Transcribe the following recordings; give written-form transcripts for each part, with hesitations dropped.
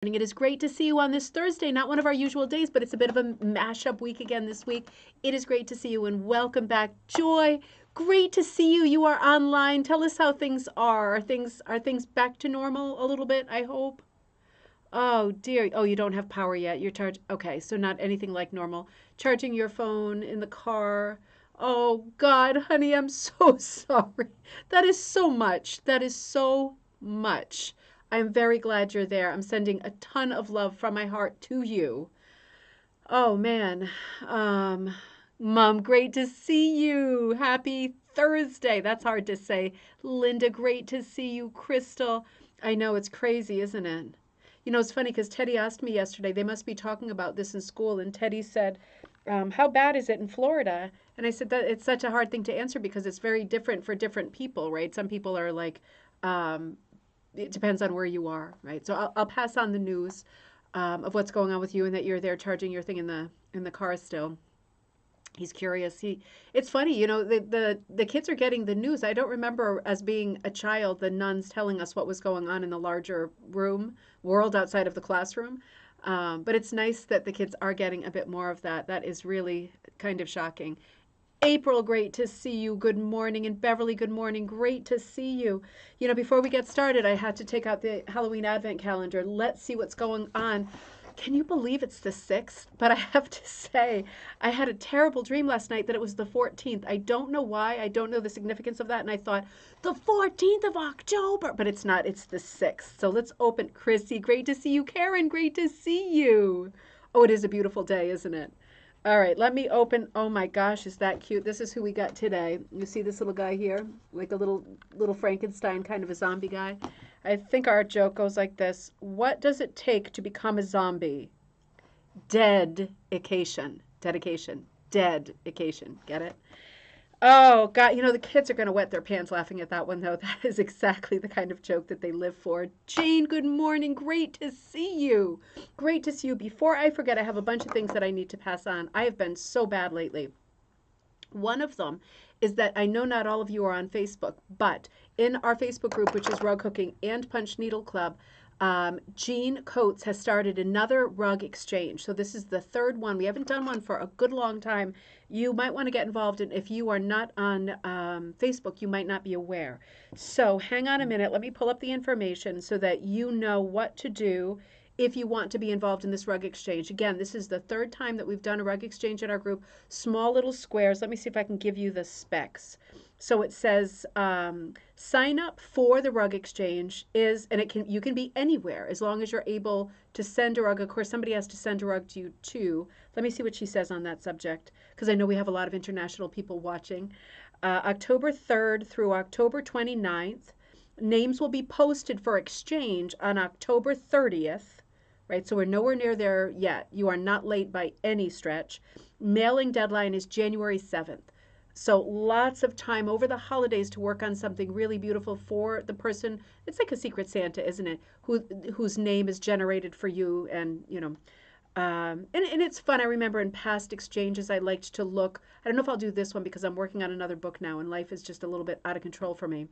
It is great to see you on this Thursday, not one of our usual days, but it's a bit of a mashup week again this week. It is great to see you and welcome back. Joy, great to see you. You are online. Tell us how things are. Are things back to normal a little bit, I hope? Oh dear. Oh, you don't have power yet. You're charged. Okay, so not anything like normal. Charging your phone in the car. Oh God, honey, I'm so sorry. That is so much. That is so much. I'm very glad you're there. I'm sending a ton of love from my heart to you. Oh man. Um, Mom, great to see you. Happy Thursday. That's hard to say. Linda, great to see you. Crystal, I know it's crazy, isn't it? You know, it's funny because Teddy asked me yesterday, they must be talking about this in school, and Teddy said, how bad is it in Florida? And I said that it's such a hard thing to answer because it's very different for different people, right? Some people are like, um, it depends on where you are, right? So I'll pass on the news of what's going on with you and that you're there charging your thing in the car still. He's curious. It's funny, you know, the kids are getting the news. I don't remember as being a child the nuns telling us what was going on in the larger room world outside of the classroom. But it's nice that the kids are getting a bit more of that. That is really kind of shocking. April, great to see you. Good morning. And Beverly, good morning. Great to see you. You know, before we get started, I had to take out the Halloween Advent calendar. Let's see what's going on. Can you believe it's the 6th? But I have to say, I had a terrible dream last night that it was the 14th. I don't know why. I don't know the significance of that. And I thought, the 14th of October. But it's not. It's the 6th. So let's open. Chrissy, great to see you. Karen, great to see you. Oh, it is a beautiful day, isn't it? All right, let me open. Oh my gosh, is that cute? This is who we got today. You see this little guy here? Like a little Frankenstein kind of a zombie guy. I think our joke goes like this. What does it take to become a zombie? Dedication. Dedication. Dedication. Get it? Oh, God, you know, the kids are going to wet their pants laughing at that one, though. That is exactly the kind of joke that they live for. Jane, good morning. Great to see you. Great to see you. Before I forget, I have a bunch of things that I need to pass on. I have been so bad lately. One of them is that I know not all of you are on Facebook, but in our Facebook group, which is Rug Cooking and Punch Needle Club, Jean Coates has started another rug exchange. So this is the third one. We haven't done one for a good long time. You might want to get involved, and if you are not on Facebook, you might not be aware. So hang on a minute. Let me pull up the information so that you know what to do if you want to be involved in this rug exchange. Again, this is the third time that we've done a rug exchange in our group. Small little squares. Let me see if I can give you the specs. So it says sign up for the rug exchange is, and you can be anywhere as long as you're able to send a rug. Of course, somebody has to send a rug to you too. Let me see what she says on that subject because I know we have a lot of international people watching. October 3rd through October 29th. Names will be posted for exchange on October 30th. Right, so we're nowhere near there yet. You are not late by any stretch. Mailing deadline is January 7th. So lots of time over the holidays to work on something really beautiful for the person. It's like a secret Santa, isn't it? Whose name is generated for you, and you know, and it's fun. I remember in past exchanges, I liked to look. I don't know if I'll do this one because I'm working on another book now, and life is just a little bit out of control for me.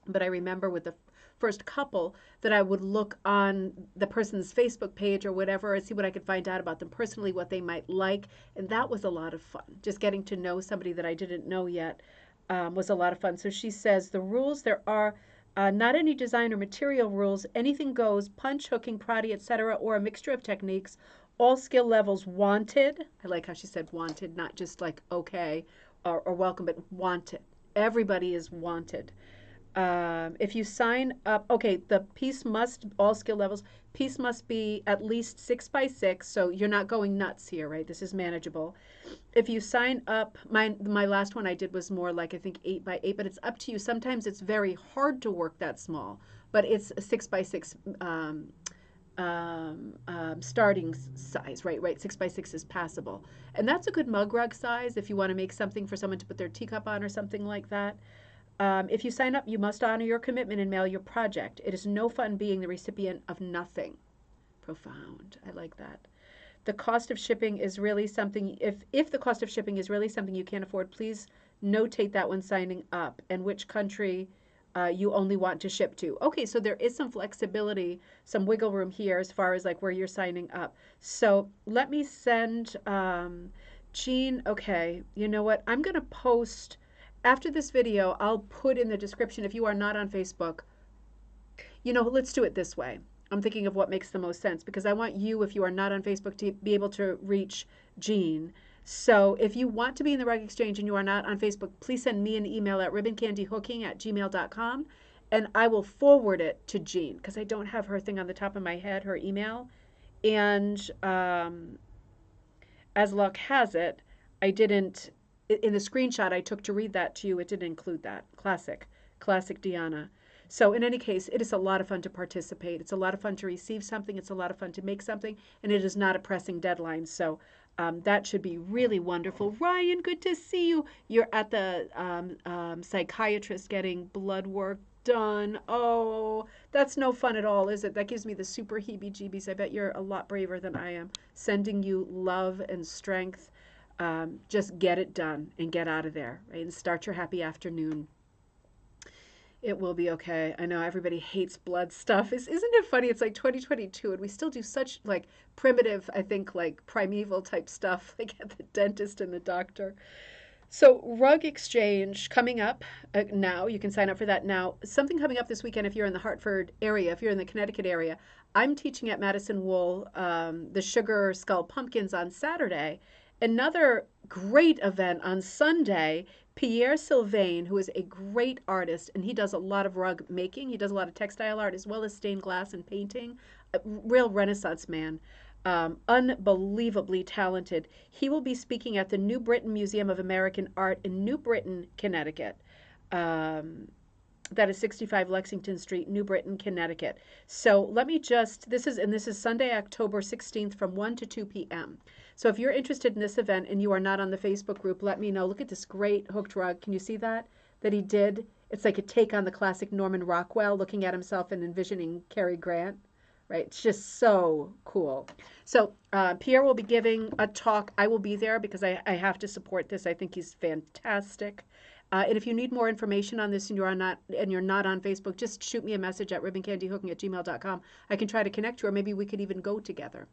But I remember with the first couple that I would look on the person's Facebook page or whatever and see what I could find out about them personally, what they might like. And that was a lot of fun. Just getting to know somebody that I didn't know yet was a lot of fun. So she says the rules, there are not any design or material rules. Anything goes, punch, hooking, proddy, etc., or a mixture of techniques. All skill levels wanted. I like how she said wanted, not just like okay or welcome, but wanted. Everybody is wanted. If you sign up, okay, the piece must, all skill levels, piece must be at least 6 by 6, so you're not going nuts here, right? This is manageable. If you sign up, my last one I did was more like, I think 8 by 8, but it's up to you. Sometimes it's very hard to work that small, but it's a 6 by 6 starting size, right? 6 by 6 is passable. And that's a good mug rug size if you want to make something for someone to put their teacup on or something like that. If you sign up, you must honor your commitment and mail your project. It is no fun being the recipient of nothing. Profound. I like that. The cost of shipping is really something, if the cost of shipping is really something you can't afford, please notate that when signing up and which country you only want to ship to. Okay, so there is some flexibility, some wiggle room here as far as like where you're signing up. So let me send Jean. Okay, you know what? I'm going to post after this video. I'll put in the description if you are not on Facebook. You know, let's do it this way. I'm thinking of what makes the most sense because I want you, if you are not on Facebook, to be able to reach Jean. So if you want to be in the Rug Exchange and you are not on Facebook, please send me an email at ribboncandyhooking@gmail.com and I will forward it to Jean because I don't have her thing on the top of my head, her email. And as luck has it, I didn't, in the screenshot I took to read that to you, it didn't include that. Classic Deana. So in any case, it is a lot of fun to participate. It's a lot of fun to receive something. It's a lot of fun to make something. And it is not a pressing deadline. So that should be really wonderful. Ryan, good to see you. You're at the psychiatrist getting blood work done. Oh, that's no fun at all, is it? That gives me the super heebie-jeebies. I bet you're a lot braver than I am. Sending you love and strength. Just get it done and get out of there, right? And start your happy afternoon. It will be okay. I know everybody hates blood stuff. Isn't it funny? It's like 2022 and we still do such like primitive, I think like primeval type stuff like at the dentist and the doctor. So Rug Exchange coming up now. You can sign up for that now. Something coming up this weekend if you're in the Hartford area, if you're in the Connecticut area. I'm teaching at Madison Wool the Sugar Skull Pumpkins on Saturday. Another great event on Sunday. Pierre Sylvain, who is a great artist, and he does a lot of rug making. He does a lot of textile art as well as stained glass and painting. A real Renaissance man. Unbelievably talented. He will be speaking at the New Britain Museum of American Art in New Britain, Connecticut. That is 65 Lexington Street, New Britain, Connecticut. So let me just, this is Sunday, October 16th from 1 to 2 p.m. So if you're interested in this event and you are not on the Facebook group, let me know. Look at this great hooked rug. Can you see that he did? It's like a take on the classic Norman Rockwell, looking at himself and envisioning Cary Grant. Right? It's just so cool. So Pierre will be giving a talk. I will be there because I have to support this. I think he's fantastic. And if you need more information on this and you're not on Facebook, just shoot me a message at ribboncandyhooking@gmail.com. I can try to connect you, or maybe we could even go together.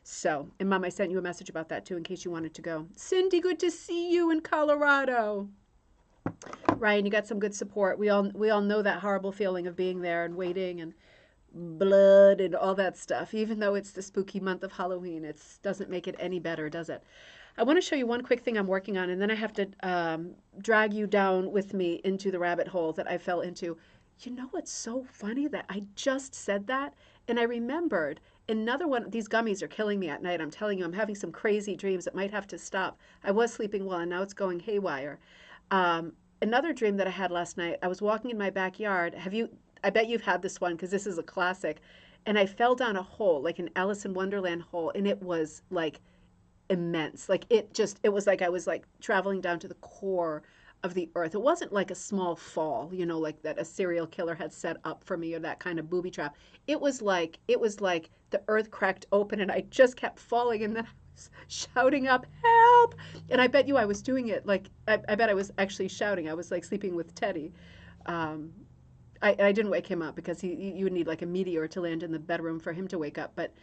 So, and Mom, I sent you a message about that too in case you wanted to go. Cindy, good to see you in Colorado. Ryan, you got some good support. We all know that horrible feeling of being there and waiting and blood and all that stuff. Even though it's the spooky month of Halloween, it doesn't make it any better, does it? I want to show you one quick thing I'm working on, and then I have to drag you down with me into the rabbit hole that I fell into. You know what's so funny? That I just said that, and I remembered another one. These gummies are killing me at night. I'm telling you, I'm having some crazy dreams that might have to stop. I was sleeping well, and now it's going haywire. Another dream that I had last night, I was walking in my backyard. I bet you've had this one because this is a classic. And I fell down a hole, like an Alice in Wonderland hole, and it was like immense. Like it was like I was like traveling down to the core of the earth. It wasn't like a small fall, you know, like that a serial killer had set up for me or that kind of booby trap. It was like the earth cracked open and I just kept falling, and then I was shouting up, help! And I bet you I was doing it like I bet I was actually shouting. I was like sleeping with Teddy. I didn't wake him up because you would need like a meteor to land in the bedroom for him to wake up, but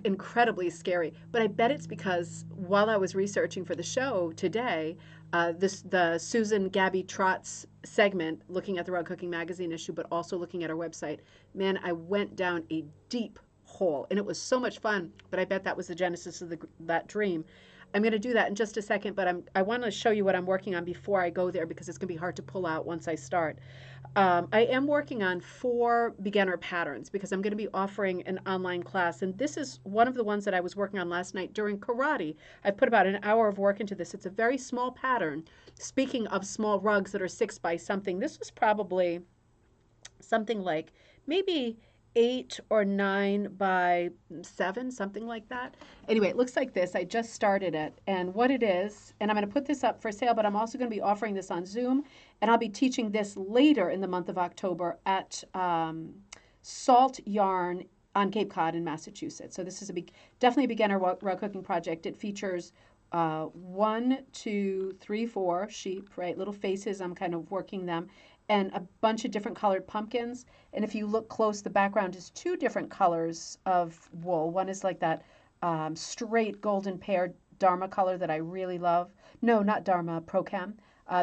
incredibly scary. But I bet it's because while I was researching for the show today, the Susan Gaby-Trotz segment, looking at the Rug Cooking Magazine issue, but also looking at our website, man, I went down a deep hole, and it was so much fun. But I bet that was the genesis of that dream. I'm going to do that in just a second, but I want to show you what I'm working on before I go there because it's going to be hard to pull out once I start. I am working on 4 beginner patterns because I'm going to be offering an online class, and this is one of the ones that I was working on last night during karate. I put about an hour of work into this. It's a very small pattern. Speaking of small rugs that are 6 by something, this was probably something like maybe 8 or 9 by 7, something like that. Anyway, it looks like this. I just started it. And what it is, and I'm going to put this up for sale, but I'm also going to be offering this on Zoom, and I'll be teaching this later in the month of October at Salt Yarn on Cape Cod in Massachusetts. So this is definitely a beginner rug cooking project. It features 1, 2, 3, 4 sheep, right? Little faces. I'm kind of working them. and a bunch of different colored pumpkins. And if you look close, the background is two different colors of wool. One is like that straight golden pear Dharma color that I really love. No, not Dharma, Procam.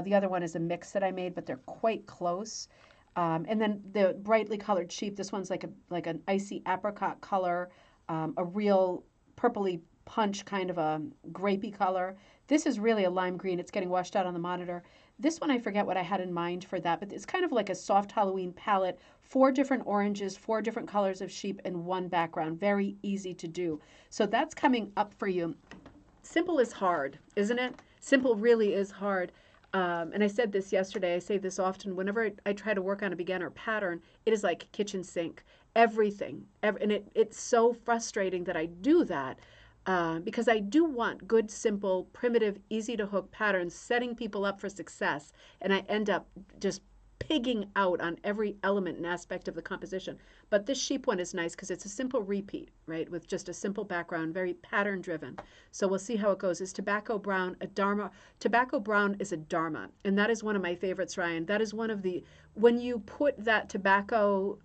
The other one is a mix that I made, but they're quite close. And then the brightly colored sheep. This one's like an icy apricot color, a real purpley punch kind of a grapey color. This is really a lime green. It's getting washed out on the monitor. This one, I forget what I had in mind for that, but it's kind of like a soft Halloween palette. 4 different oranges, 4 different colors of sheep, and 1 background. Very easy to do. So that's coming up for you. Simple is hard, isn't it? Simple really is hard. And I said this yesterday, I say this often, whenever I try to work on a beginner pattern, it is like kitchen sink. Everything. And it's so frustrating that I do that. Because I do want good, simple, primitive, easy to hook patterns, setting people up for success, and I end up just pigging out on every element and aspect of the composition. But this sheep one is nice because it's a simple repeat, right, with just a simple background, very pattern driven. So we'll see how it goes. Is tobacco brown a Dharma? Tobacco brown is a Dharma, and that is one of my favorites, Ryan. That is one of the, when you put that tobacco,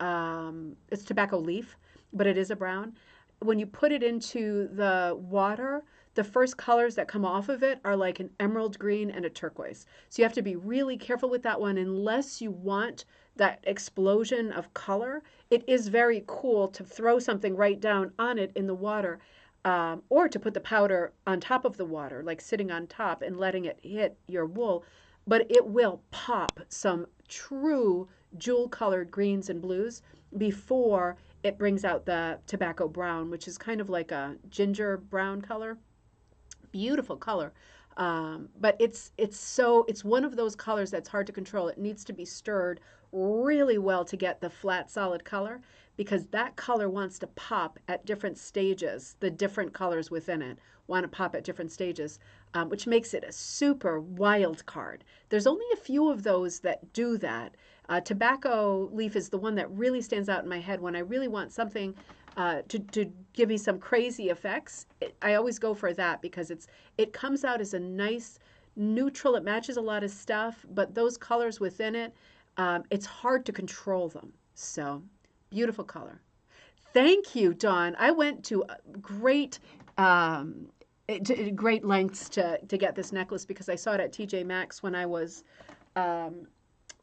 it's tobacco leaf, but it is a brown. When you put it into the water, the first colors that come off of it are like an emerald green and a turquoise. So you have to be really careful with that one unless you want that explosion of color. It is very cool to throw something right down on it in the water, or to put the powder on top of the water, like sitting on top and letting it hit your wool. But it will pop some true jewel colored greens and blues before it brings out the tobacco brown, which is kind of like a ginger brown color. Beautiful color. But it's one of those colors that's hard to control. It needs to be stirred really well to get the flat solid color, because that color wants to pop at different stages. The different colors within it want to pop at different stages, which makes it a super wild card. There's only a few of those that do that. Tobacco leaf is the one that really stands out in my head when I really want something to give me some crazy effects. I always go for that because it comes out as a nice neutral. It matches a lot of stuff, but those colors within it, it's hard to control them. So beautiful color. Thank you, Dawn. I went to great great lengths to get this necklace because I saw it at TJ Maxx when I was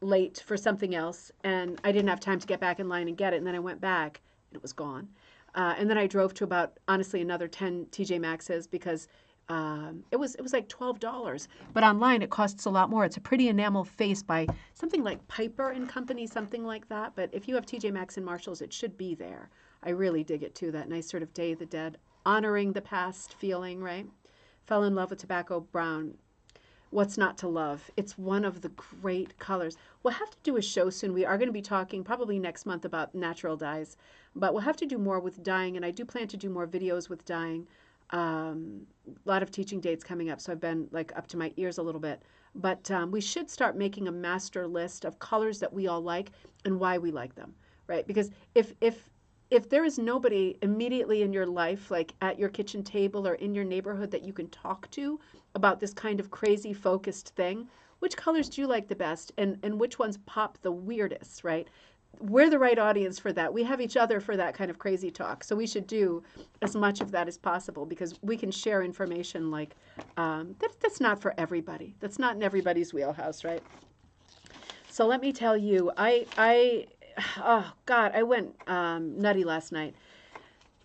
late for something else, and I didn't have time to get back in line and get it. And then I went back, and it was gone. And then I drove to about, honestly, another 10 TJ Maxx's because it was like $12. But online, it costs a lot more. It's a pretty enamel face by something like Piper and Company, something like that. But if you have TJ Maxx and Marshalls, it should be there. I really dig it, too, that nice sort of Day of the Dead, honoring the past feeling, right? Fell in love with tobacco brown. What's not to love? It's one of the great colors. We'll have to do a show soon. We are going to be talking probably next month about natural dyes, but we'll have to do more with dyeing, and I do plan to do more videos with dyeing. A lot of teaching dates coming up, so I've been like up to my ears a little bit. But we should start making a master list of colors that we all like and why we like them, right? Because if there is nobody immediately in your life, like at your kitchen table or in your neighborhood, that you can talk to about this kind of crazy focused thing, which colors do you like the best, and which ones pop the weirdest, right? We're the right audience for that. We have each other for that kind of crazy talk. So we should do as much of that as possible because we can share information like that's not for everybody. That's not in everybody's wheelhouse, right? So let me tell you, oh God, I went nutty last night.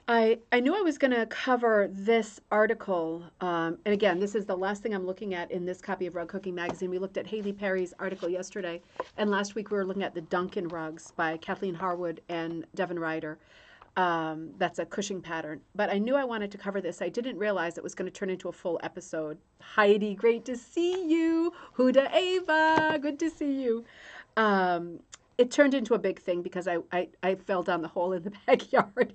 I knew I was going to cover this article, and again, this is the last thing I'm looking at in this copy of Rug Cooking Magazine. We looked at Haley Perry's article yesterday, and last week we were looking at the Duncan rugs by Kathleen Harwood and Devin Ryder. That's a Cushing pattern. But I knew I wanted to cover this. I didn't realize it was going to turn into a full episode. Heidi, great to see you. Huda Ava, good to see you. It turned into a big thing because I fell down the hole in the backyard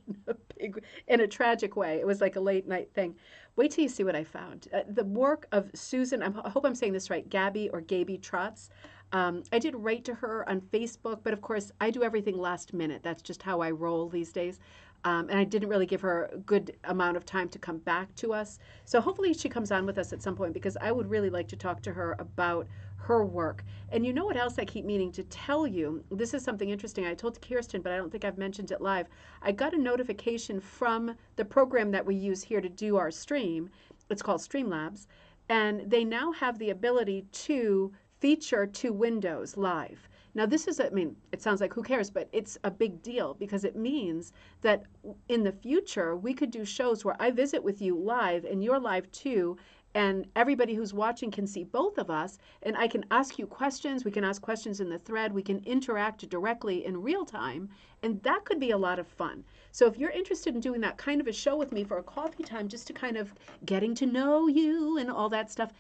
in a tragic way. It was like a late night thing. Wait till you see what I found. The work of Susan, I hope I'm saying this right, Gaby-Trotz. I did write to her on Facebook, but of course I do everything last minute. That's just how I roll these days. And I didn't really give her a good amount of time to come back to us. So hopefully she comes on with us at some point because I would really like to talk to her about her work. And you know what else I keep meaning to tell you? This is something interesting. I told Kirsten, but I don't think I've mentioned it live. I got a notification from the program that we use here to do our stream. It's called Streamlabs. And they now have the ability to feature 2 windows live. Now, this is, I mean, it sounds like who cares, but it's a big deal because it means that in the future, we could do shows where I visit with you live and you're live too, and everybody who's watching can see both of us, and I can ask you questions. We can ask questions in the thread. We can interact directly in real time, and that could be a lot of fun. So if you're interested in doing that kind of a show with me for a coffee time, just to kind of getting to know you and all that stuff,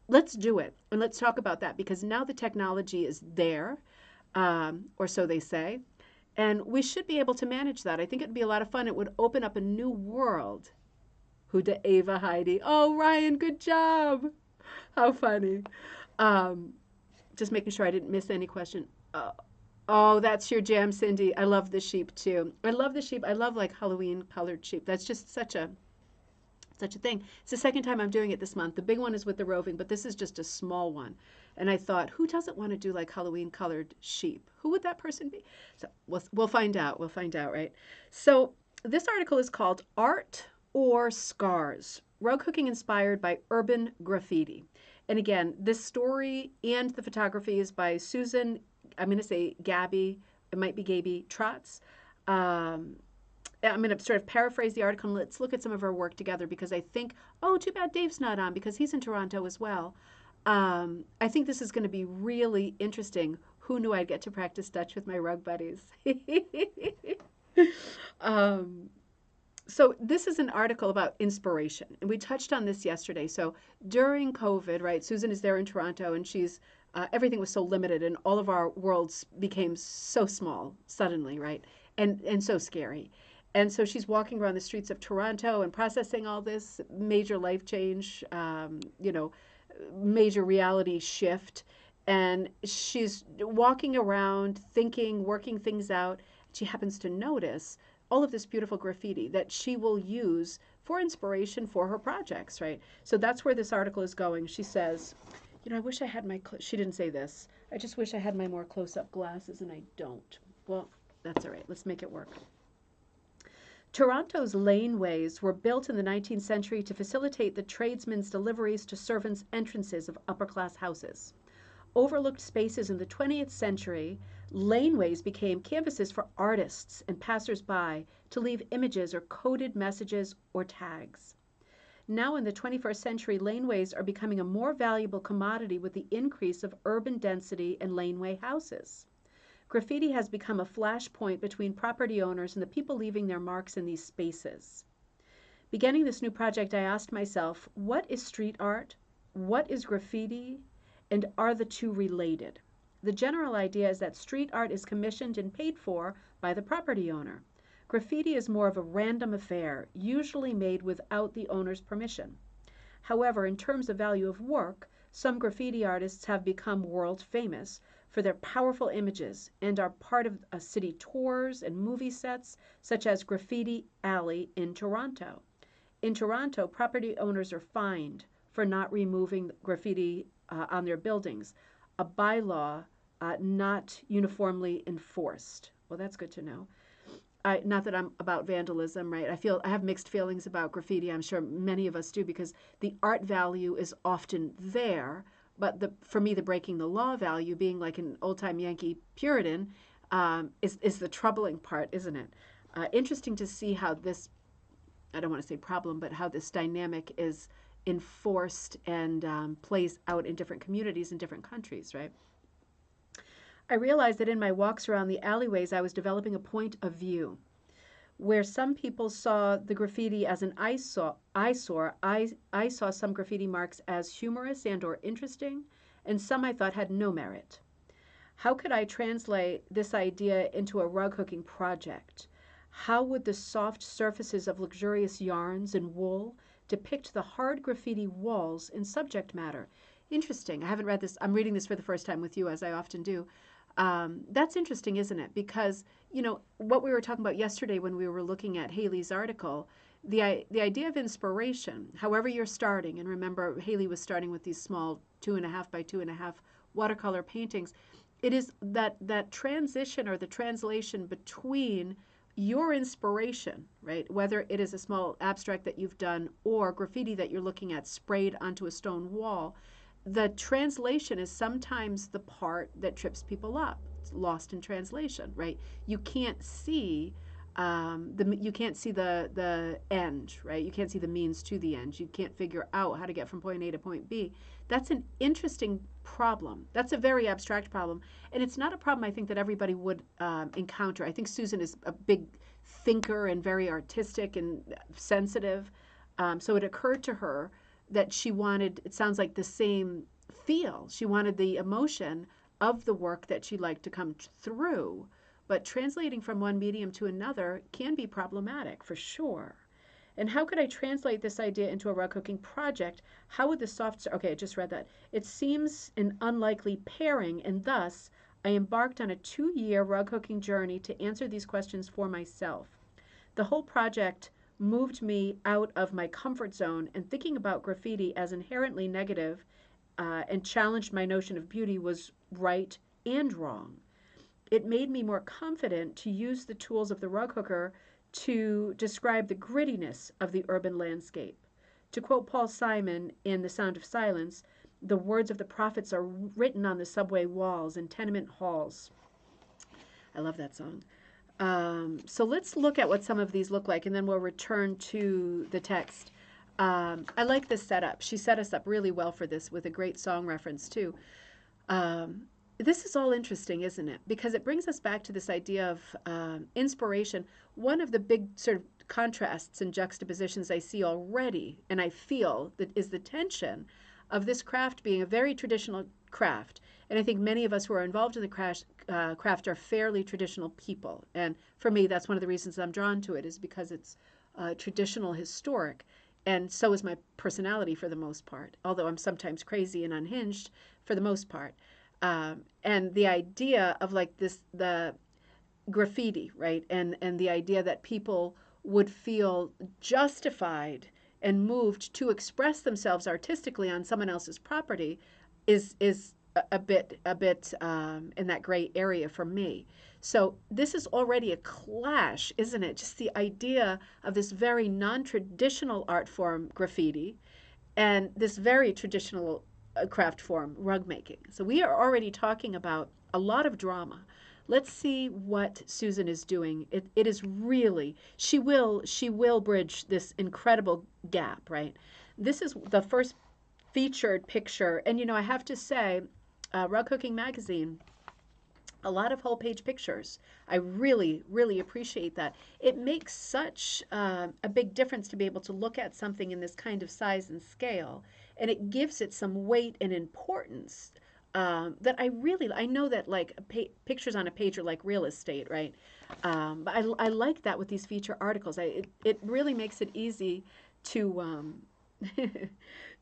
let's do it. And let's talk about that because now the technology is there, or so they say, and we should be able to manage that. I think it would be a lot of fun. It would open up a new world. Who de Ava Heidi. Oh, Ryan, good job. How funny. Just making sure I didn't miss any question. Oh, that's your jam, Cindy. I love the sheep too. I love the sheep. I love like Halloween colored sheep. That's just such a thing. It's the second time I'm doing it this month. The big one is with the roving, but this is just a small one. And I thought, who doesn't want to do like Halloween colored sheep? Who would that person be? So we'll find out. We'll find out, right? So this article is called Art or Scars, Rug Hooking Inspired by Urban Graffiti. And again, this story and the photography is by Susan, I'm going to say Gabby, it might be Gaby-Trotz. I'm going to sort of paraphrase the article and let's look at some of her work together because I think, oh, too bad Dave's not on because he's in Toronto as well. I think this is going to be really interesting. Who knew I'd get to practice Dutch with my rug buddies? So this is an article about inspiration, and we touched on this yesterday. So during COVID, right, Susan is there in Toronto, and she's everything was so limited, and all of our worlds became so small suddenly, right, and so scary. And so she's walking around the streets of Toronto and processing all this major life change, major reality shift, and she's walking around, thinking, working things out. She happens to notice all of this beautiful graffiti that she will use for inspiration for her projects, right? So that's where this article is going. She says, I wish I had she didn't say this. I just wish I had my more close-up glasses, and I don't. Well, that's all right. Let's make it work. Toronto's laneways were built in the 19th century to facilitate the tradesmen's deliveries to servants' entrances of upper-class houses. Overlooked spaces in the 20th century, laneways became canvases for artists and passers-by to leave images or coded messages or tags. Now in the 21st century, laneways are becoming a more valuable commodity with the increase of urban density and laneway houses. Graffiti has become a flashpoint between property owners and the people leaving their marks in these spaces. Beginning this new project, I asked myself, what is street art? What is graffiti? And are the two related? The general idea is that street art is commissioned and paid for by the property owner. Graffiti is more of a random affair, usually made without the owner's permission. However, in terms of value of work, some graffiti artists have become world famous for their powerful images and are part of city tours and movie sets, such as Graffiti Alley in Toronto. In Toronto, property owners are fined for not removing graffiti on their buildings, a bylaw not uniformly enforced. Well, that's good to know. Not that I'm about vandalism, right? I have mixed feelings about graffiti. I'm sure many of us do because the art value is often there, but for me, the breaking the law value, being like an old-time Yankee Puritan, is the troubling part, isn't it? Interesting to see how this, I don't want to say problem, but how this dynamic is enforced and plays out in different communities in different countries, right? I realized that in my walks around the alleyways, I was developing a point of view. Where some people saw the graffiti as an eyesore, I saw some graffiti marks as humorous and or interesting, and some I thought had no merit. How could I translate this idea into a rug hooking project? How would the soft surfaces of luxurious yarns and wool depict the hard graffiti walls in subject matter? Interesting. I haven't read this. I'm reading this for the first time with you, as I often do. That's interesting, isn't it? Because, what we were talking about yesterday when we were looking at Haley's article, the idea of inspiration, however you're starting, and remember Haley was starting with these small 2.5 by 2.5 watercolor paintings, it is that transition or the translation between your inspiration, right? Whether it is a small abstract that you've done or graffiti that you're looking at sprayed onto a stone wall, the translation is sometimes the part that trips people up. It's lost in translation, right? You can't see you can't see the end, right? You can't see the means to the end. You can't figure out how to get from point A to point B. That's an interesting problem. That's a very abstract problem, and it's not a problem I think that everybody would encounter. I think Susan is a big thinker and very artistic and sensitive, so it occurred to her that she wanted, it sounds like, the same feel. She wanted the emotion of the work that she liked to come through. But translating from one medium to another can be problematic, for sure. And how could I translate this idea into a rug hooking project? How would the soft, okay, I just read that. It seems an unlikely pairing, and thus I embarked on a 2-year rug hooking journey to answer these questions for myself. The whole project moved me out of my comfort zone, and thinking about graffiti as inherently negative and challenged my notion of beauty was right and wrong. It made me more confident to use the tools of the rug hooker to describe the grittiness of the urban landscape. To quote Paul Simon in The Sound of Silence, the words of the prophets are written on the subway walls and tenement halls. I love that song. So let's look at what some of these look like, and then we'll return to the text. I like this setup. She set us up really well for this with a great song reference, too. This is all interesting, isn't it? Because it brings us back to this idea of inspiration. One of the big sort of contrasts and juxtapositions I see already, and I feel, that is the tension of this craft being a very traditional craft. And I think many of us who are involved in the craft are fairly traditional people. And for me, that's one of the reasons I'm drawn to it, is because it's traditional, historic. And so is my personality for the most part, although I'm sometimes crazy and unhinged for the most part. And the idea of like this, the graffiti, right? And the idea that people would feel justified and moved to express themselves artistically on someone else's property is a bit in that gray area for me. So this is already a clash, isn't it? Just the idea of this very non-traditional art form, graffiti, and this very traditional craft form, rug making. So we are already talking about a lot of drama. Let's see what Susan is doing. It is really, she will bridge this incredible gap, right? This is the first featured picture, and you know, I have to say, Rug Hooking Magazine, a lot of whole page pictures. I really, really appreciate that. It makes such a big difference to be able to look at something in this kind of size and scale, and it gives it some weight and importance that I know that like pictures on a page are like real estate, right? But I like that with these feature articles. It really makes it easy to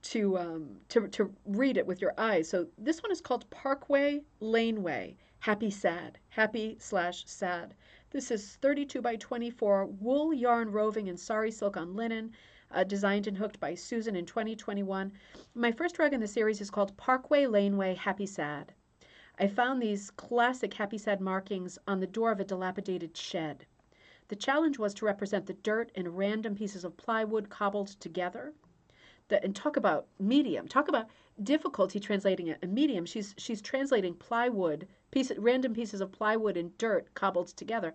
to read it with your eyes. So this one is called Parkway Laneway, Happy Sad, Happy/Sad. This is 32 by 24 wool yarn roving and sari silk on linen, designed and hooked by Susan in 2021. My first rug in the series is called Parkway Laneway, Happy Sad. I found these classic Happy Sad markings on the door of a dilapidated shed. The challenge was to represent the dirt and random pieces of plywood cobbled together. And talk about medium, talk about difficulty translating a medium. She's translating plywood, random pieces of plywood and dirt cobbled together.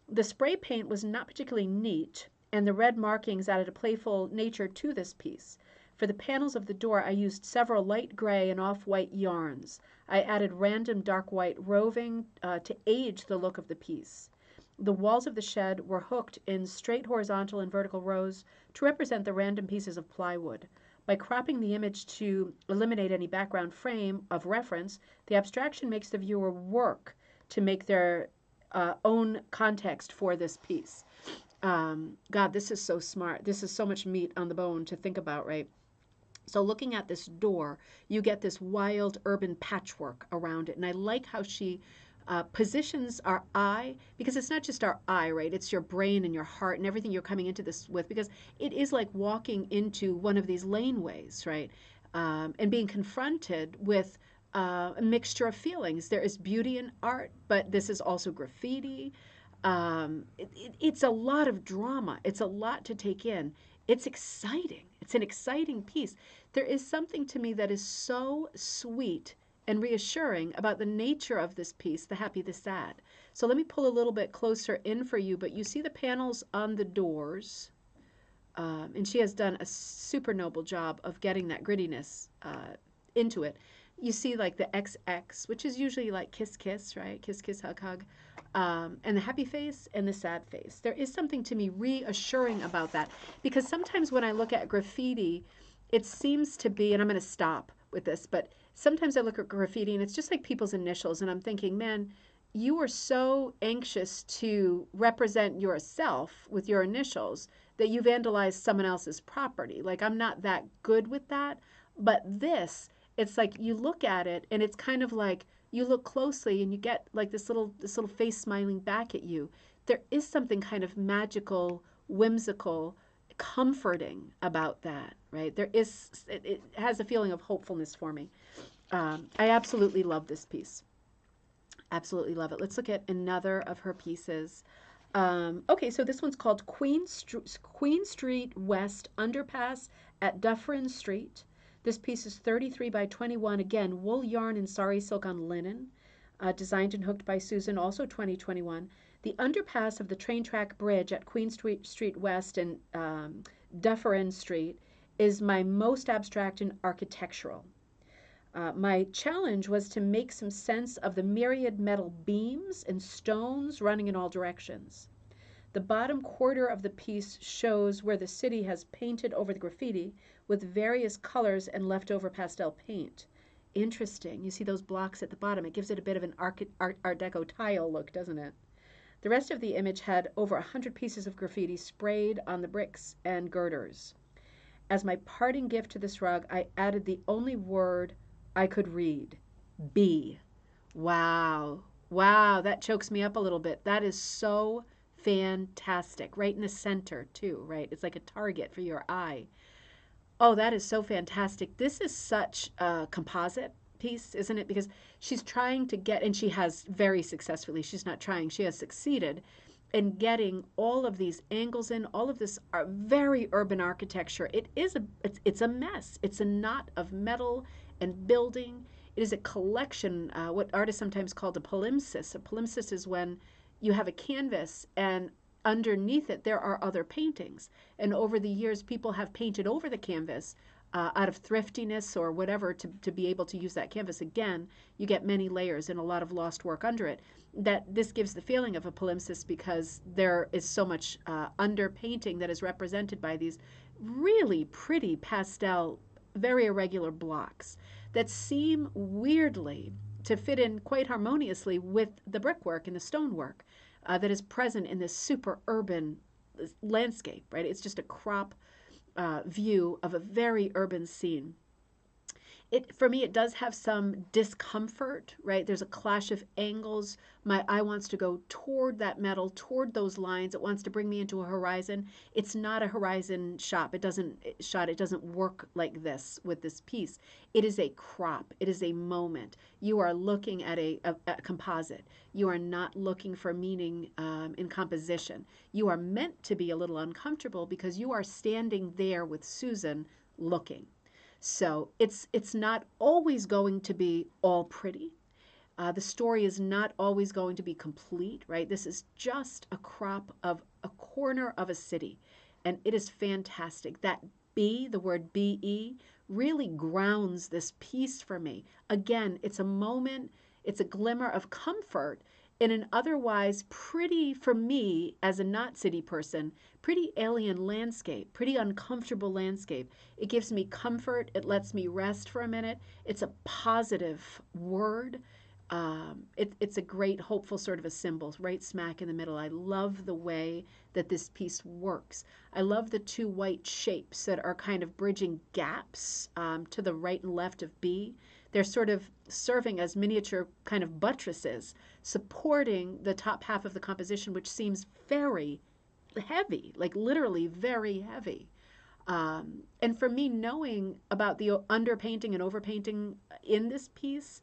The spray paint was not particularly neat, and the red markings added a playful nature to this piece. For the panels of the door, I used several light gray and off-white yarns. I added random dark white roving to age the look of the piece. The walls of the shed were hooked in straight horizontal and vertical rows to represent the random pieces of plywood. By cropping the image to eliminate any background frame of reference, the abstraction makes the viewer work to make their own context for this piece. God, this is so smart. This is so much meat on the bone to think about, right? So looking at this door, you get this wild urban patchwork around it. And I like how she positions our eye, because it's not just our eye, right? It's your brain and your heart and everything you're coming into this with, because it is like walking into one of these laneways, right? And being confronted with a mixture of feelings. There is beauty in art, but this is also graffiti. It's a lot of drama. It's a lot to take in. It's exciting. It's an exciting piece. There is something to me that is so sweet and reassuring about the nature of this piece, the happy, the sad. So let me pull a little bit closer in for you, but you see the panels on the doors, and she has done a super noble job of getting that grittiness into it. You see like the XX, which is usually like kiss, kiss, right? Kiss, kiss, hug, hug. And the happy face and the sad face. There is something to me reassuring about that, because sometimes when I look at graffiti, it seems to be, and I'm going to stop with this, but sometimes I look at graffiti and it's just like people's initials, and I'm thinking, man, you are so anxious to represent yourself with your initials that you vandalize someone else's property. Like, I'm not that good with that, but this, it's like you look at it and it's kind of like you look closely and you get like this little face smiling back at you. There is something kind of magical, whimsical, comforting about that, right? There is, it has a feeling of hopefulness for me. I absolutely love this piece. Absolutely love it. Let's look at another of her pieces. Okay, so this one's called Queen Street West Underpass at Dufferin Street. This piece is 33 by 21. Again, wool yarn and sari silk on linen. Designed and hooked by Susan, also 2021. The underpass of the train track bridge at Queen Street West and Dufferin Street is my most abstract and architectural. My challenge was to make some sense of the myriad metal beams and stones running in all directions. The bottom quarter of the piece shows where the city has painted over the graffiti with various colors and leftover pastel paint. Interesting. You see those blocks at the bottom. It gives it a bit of an Art Deco tile look, doesn't it? The rest of the image had over 100 pieces of graffiti sprayed on the bricks and girders. As my parting gift to this rug, I added the only word I could read, B. Wow. Wow, that chokes me up a little bit. That is so fantastic. Right in the center, too, right? It's like a target for your eye. Oh, that is so fantastic. This is such a composite piece, isn't it? Because she's trying to get, and she has very successfully, she's not trying, she has succeeded in getting all of these angles in, all of this very urban architecture. It's a mess. It's a knot of metal and building. It is a collection, what artists sometimes call a palimpsest. A palimpsest is when you have a canvas and underneath it there are other paintings. And over the years, people have painted over the canvas out of thriftiness or whatever to be able to use that canvas again. You get many layers and a lot of lost work under it. That this gives the feeling of a palimpsest because there is so much underpainting that is represented by these really pretty pastel, very irregular blocks that seem weirdly to fit in quite harmoniously with the brickwork and the stonework that is present in this super urban landscape, right? It's just a crop view of a very urban scene. For me, it does have some discomfort, right? There's a clash of angles. My eye wants to go toward that metal, toward those lines. It wants to bring me into a horizon. It's not a horizon shot. It doesn't work like this with this piece. It is a crop. It is a moment. You are looking at a composite. You are not looking for meaning in composition. You are meant to be a little uncomfortable because you are standing there with Susan looking. So it's not always going to be all pretty. The story is not always going to be complete, right? This is just a crop of a corner of a city, and it is fantastic. That B, the word B-E, really grounds this piece for me. Again, it's a moment, it's a glimmer of comfort in an otherwise pretty, for me as a not city person, pretty alien landscape, pretty uncomfortable landscape. It gives me comfort. It lets me rest for a minute. It's a positive word. It's a great, hopeful sort of a symbol, right smack in the middle. I love the way that this piece works. I love the two white shapes that are kind of bridging gaps to the right and left of B. They're sort of serving as miniature kind of buttresses, supporting the top half of the composition, which seems very heavy, like literally very heavy. And for me, knowing about the underpainting and overpainting in this piece,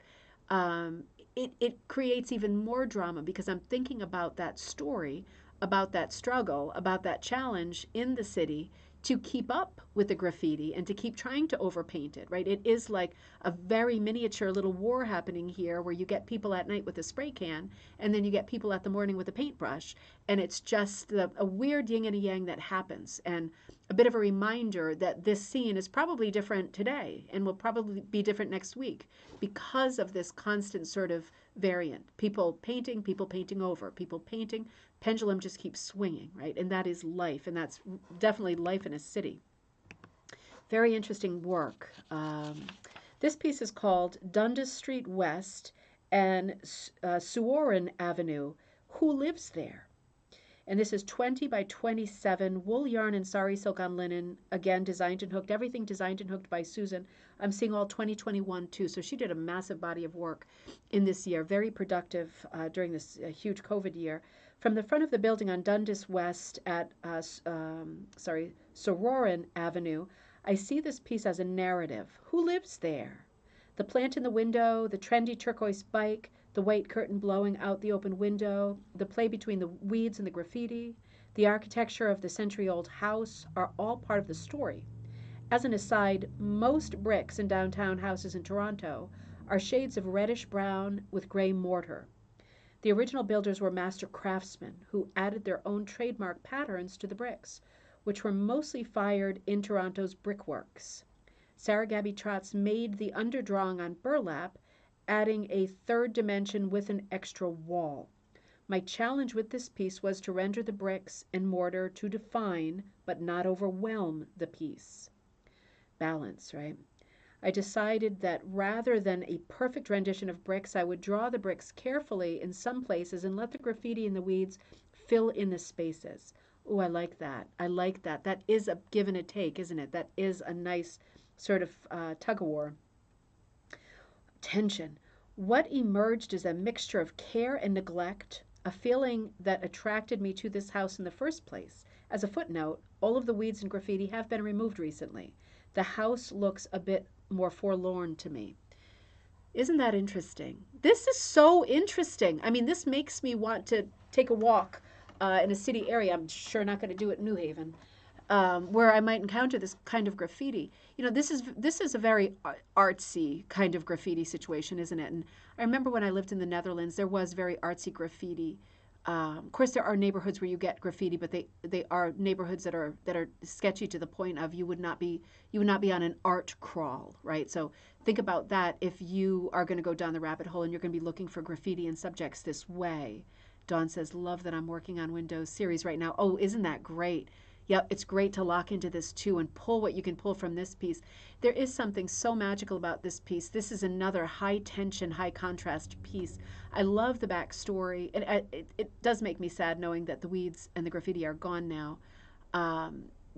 um, it creates even more drama because I'm thinking about that story, about that struggle, about that challenge in the city to keep up with the graffiti and to keep trying to overpaint it, right? It is like a very miniature little war happening here where you get people at night with a spray can and then you get people at the morning with a paintbrush. And it's just a weird yin and a yang that happens. And a bit of a reminder that this scene is probably different today and will probably be different next week because of this constant sort of variant. People painting over, people painting, pendulum just keeps swinging, right? And that is life, and that's definitely life in a city. Very interesting work. This piece is called Dundas Street West and Suoran Avenue. Who lives there? And this is 20 by 27 wool yarn and sari silk on linen. Again, designed and hooked. Everything designed and hooked by Susan. I'm seeing all 2021 too. So she did a massive body of work in this year. Very productive during this huge COVID year. From the front of the building on Dundas West at Sororan Avenue, I see this piece as a narrative. Who lives there? The plant in the window, the trendy turquoise bike, the white curtain blowing out the open window, the play between the weeds and the graffiti, the architecture of the century-old house are all part of the story. As an aside, most bricks in downtown houses in Toronto are shades of reddish-brown with gray mortar. The original builders were master craftsmen who added their own trademark patterns to the bricks, which were mostly fired in Toronto's brickworks. Sarah Gaby-Trotz made the underdrawing on burlap, adding a third dimension with an extra wall. My challenge with this piece was to render the bricks and mortar to define but not overwhelm the piece. Balance, right? I decided that rather than a perfect rendition of bricks, I would draw the bricks carefully in some places and let the graffiti and the weeds fill in the spaces. Oh, I like that. I like that. That is a give and a take, isn't it? That is a nice sort of tug-of-war. Tension. What emerged as a mixture of care and neglect, a feeling that attracted me to this house in the first place. As a footnote, all of the weeds and graffiti have been removed recently. The house looks a bit more forlorn to me. Isn't that interesting? This is so interesting. I mean, this makes me want to take a walk in a city area. I'm sure not going to do it in New Haven, where I might encounter this kind of graffiti. You know, this is a very artsy kind of graffiti situation, isn't it? And I remember when I lived in the Netherlands, there was very artsy graffiti. Of course, there are neighborhoods where you get graffiti, but they are neighborhoods that are sketchy to the point of you would not be on an art crawl, right? So think about that if you are going to go down the rabbit hole and you're going to be looking for graffiti and subjects this way. Dawn says, "Love that I'm working on Windows series right now." Oh, isn't that great? Yep, it's great to lock into this too and pull what you can pull from this piece. There is something so magical about this piece. This is another high tension, high contrast piece. I love the backstory. It does make me sad knowing that the weeds and the graffiti are gone now,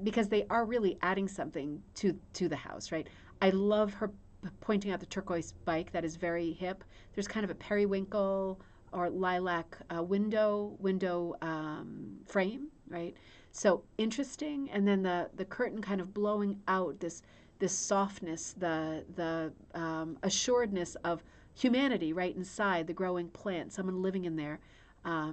because they are really adding something to the house, right? I love her pointing out the turquoise bike. That is very hip. There's kind of a periwinkle or lilac window frame, right? So interesting, and then the curtain kind of blowing out this softness, the assuredness of humanity right inside the growing plant. Someone living in there,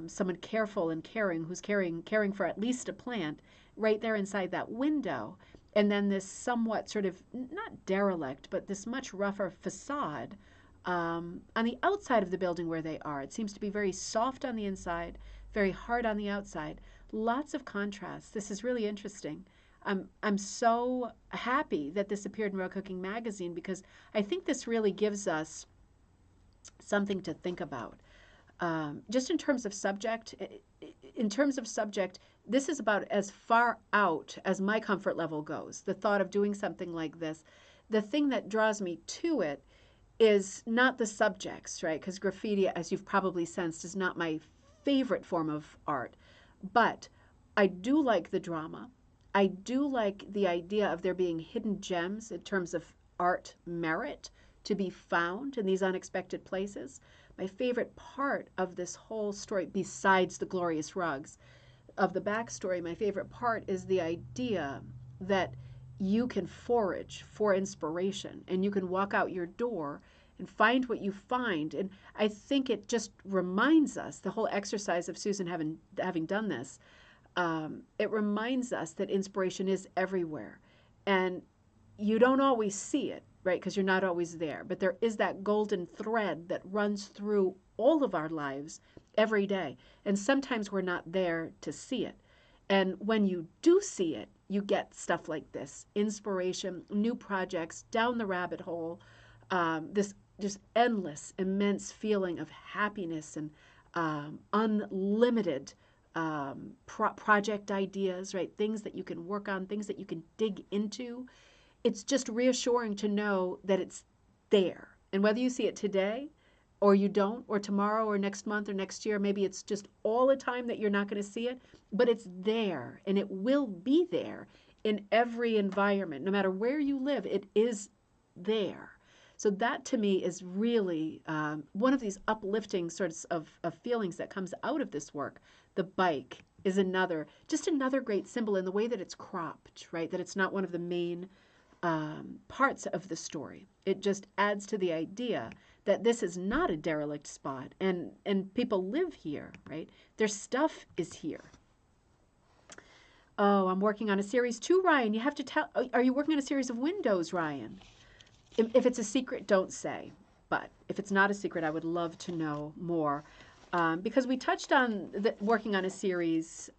someone careful and caring, who's caring for at least a plant right there inside that window, and then this somewhat sort of not derelict, but this much rougher facade on the outside of the building where they are. It seems to be very soft on the inside, very hard on the outside. Lots of contrast. This is really interesting. I'm so happy that this appeared in Real Cooking Magazine because I think this really gives us something to think about. Just in terms of subject, this is about as far out as my comfort level goes. The thought of doing something like this. The thing that draws me to it is not the subjects, right? Because graffiti, as you've probably sensed, is not my favorite form of art. But I do like the drama. I do like the idea of there being hidden gems in terms of art merit to be found in these unexpected places. My favorite part of this whole story, besides the glorious rugs, of the backstory, my favorite part is the idea that you can forage for inspiration and you can walk out your door and find what you find. And I think it just reminds us, the whole exercise of Susan having done this, it reminds us that inspiration is everywhere. And you don't always see it, right? Because you're not always there. But there is that golden thread that runs through all of our lives every day. And sometimes we're not there to see it. And when you do see it, you get stuff like this inspiration, new projects, down the rabbit hole, this just endless, immense feeling of happiness and unlimited project ideas, right? Things that you can work on, things that you can dig into. It's just reassuring to know that it's there. And whether you see it today or you don't, or tomorrow or next month or next year, maybe it's just all the time that you're not going to see it, but it's there and it will be there in every environment. No matter where you live, it is there. So that to me is really one of these uplifting sorts of feelings that comes out of this work. The bike is just another great symbol in the way that it's cropped, right? That it's not one of the main parts of the story. It just adds to the idea that this is not a derelict spot and people live here, right? Their stuff is here. Oh, I'm working on a series too, Ryan. You have to tell, are you working on a series of windows, Ryan? If it's a secret, don't say. But if it's not a secret, I would love to know more. Because we touched on working on a series,